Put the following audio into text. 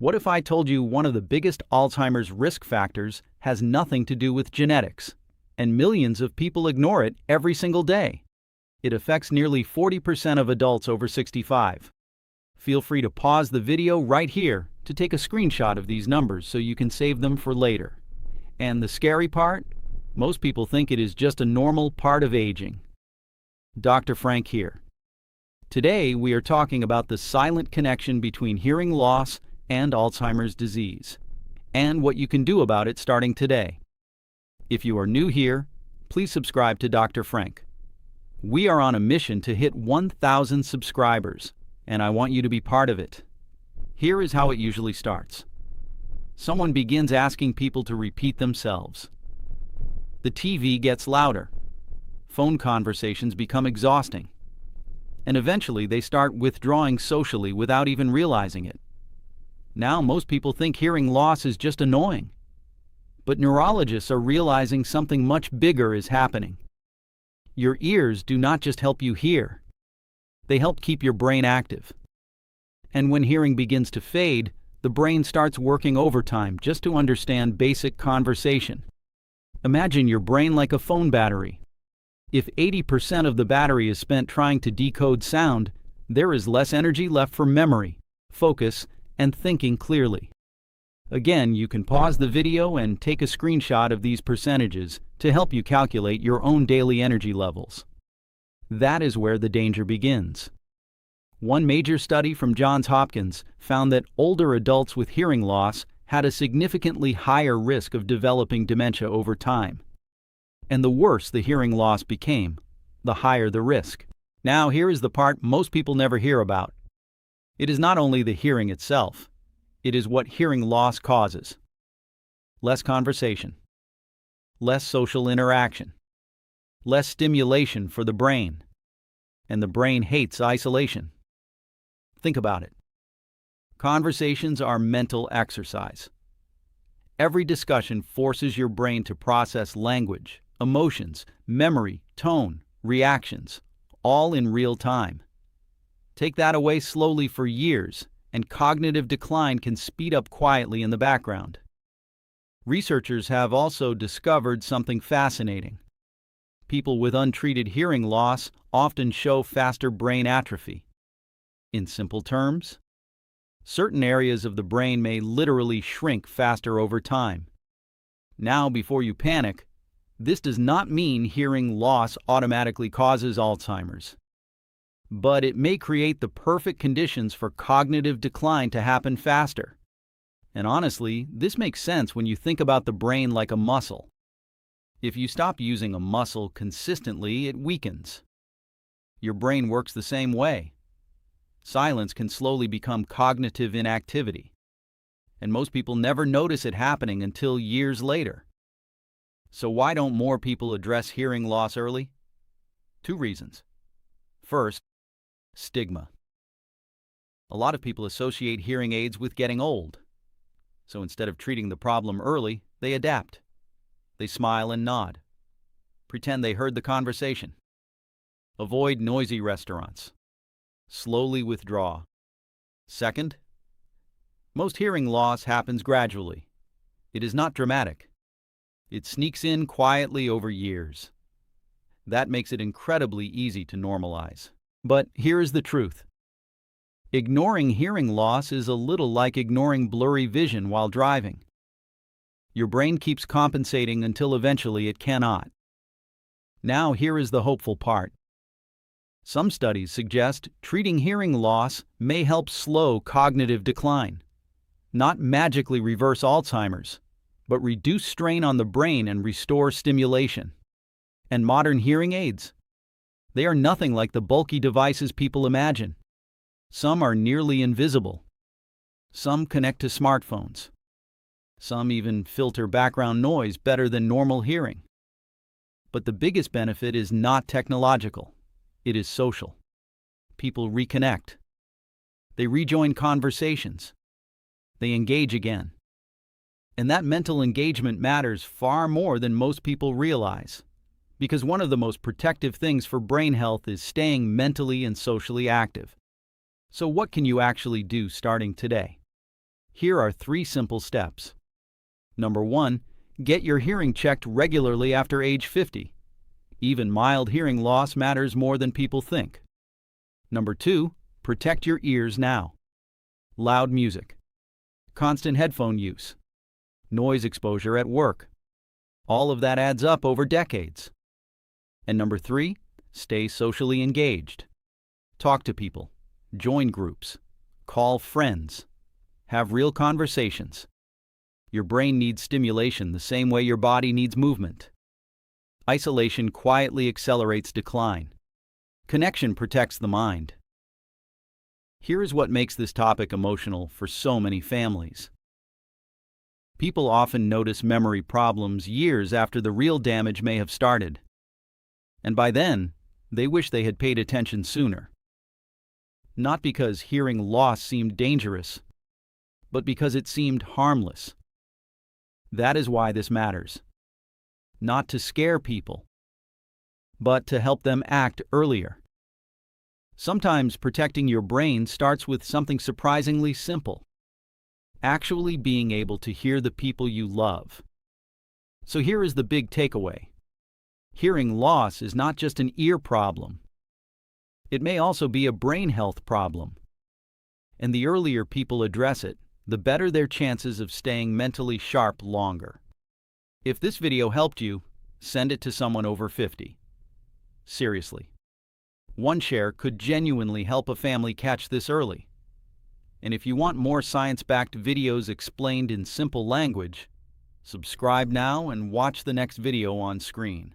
What if I told you one of the biggest Alzheimer's risk factors has nothing to do with genetics, and millions of people ignore it every single day? It affects nearly 40% of adults over 65. Feel free to pause the video right here to take a screenshot of these numbers so you can save them for later. And the scary part? Most people think it is just a normal part of aging. Dr. Frank here. Today we are talking about the silent connection between hearing loss and Alzheimer's disease, and what you can do about it starting today. If you are new here, please subscribe to Dr. Frank. We are on a mission to hit 1,000 subscribers, and I want you to be part of it. Here is how it usually starts. Someone begins asking people to repeat themselves. The TV gets louder. Phone conversations become exhausting. And eventually they start withdrawing socially without even realizing it. Now most people think hearing loss is just annoying. But neurologists are realizing something much bigger is happening. Your ears do not just help you hear. They help keep your brain active. And when hearing begins to fade, the brain starts working overtime just to understand basic conversation. Imagine your brain like a phone battery. If 80% of the battery is spent trying to decode sound, there is less energy left for memory, focus, and thinking clearly. Again, you can pause the video and take a screenshot of these percentages to help you calculate your own daily energy levels. That is where the danger begins. One major study from Johns Hopkins found that older adults with hearing loss had a significantly higher risk of developing dementia over time. And the worse the hearing loss became, the higher the risk. Now here is the part most people never hear about. It is not only the hearing itself, it is what hearing loss causes. Less conversation, less social interaction, less stimulation for the brain, and the brain hates isolation. Think about it. Conversations are mental exercise. Every discussion forces your brain to process language, emotions, memory, tone, reactions, all in real time. Take that away slowly for years, and cognitive decline can speed up quietly in the background. Researchers have also discovered something fascinating. People with untreated hearing loss often show faster brain atrophy. In simple terms, certain areas of the brain may literally shrink faster over time. Now, before you panic, this does not mean hearing loss automatically causes Alzheimer's. But it may create the perfect conditions for cognitive decline to happen faster. And honestly, this makes sense when you think about the brain like a muscle. If you stop using a muscle consistently, it weakens. Your brain works the same way. Silence can slowly become cognitive inactivity. And most people never notice it happening until years later. So why don't more people address hearing loss early? 2 reasons. First, stigma. A lot of people associate hearing aids with getting old. So instead of treating the problem early, they adapt. They smile and nod. Pretend they heard the conversation. Avoid noisy restaurants. Slowly withdraw. Second, most hearing loss happens gradually. It is not dramatic. It sneaks in quietly over years. That makes it incredibly easy to normalize. But here is the truth. Ignoring hearing loss is a little like ignoring blurry vision while driving. Your brain keeps compensating until eventually it cannot. Now here is the hopeful part. Some studies suggest treating hearing loss may help slow cognitive decline. Not magically reverse Alzheimer's, but reduce strain on the brain and restore stimulation. And modern hearing aids? They are nothing like the bulky devices people imagine. Some are nearly invisible. Some connect to smartphones. Some even filter background noise better than normal hearing. But the biggest benefit is not technological. It is social. People reconnect. They rejoin conversations. They engage again. And that mental engagement matters far more than most people realize, because one of the most protective things for brain health is staying mentally and socially active. So what can you actually do starting today? Here are 3 simple steps. Number 1. Get your hearing checked regularly after age 50. Even mild hearing loss matters more than people think. Number 2. Protect your ears now. Loud music, constant headphone use, noise exposure at work. All of that adds up over decades. And number 3. Stay socially engaged. Talk to people, join groups, call friends, have real conversations. Your brain needs stimulation the same way your body needs movement. Isolation quietly accelerates decline. Connection protects the mind. Here is what makes this topic emotional for so many families. People often notice memory problems years after the real damage may have started. And by then, they wish they had paid attention sooner. Not because hearing loss seemed dangerous, but because it seemed harmless. That is why this matters. Not to scare people, but to help them act earlier. Sometimes protecting your brain starts with something surprisingly simple: actually being able to hear the people you love. So here is the big takeaway. Hearing loss is not just an ear problem. It may also be a brain health problem. And the earlier people address it, the better their chances of staying mentally sharp longer. If this video helped you, send it to someone over 50. Seriously. One share could genuinely help a family catch this early. And if you want more science-backed videos explained in simple language, subscribe now and watch the next video on screen.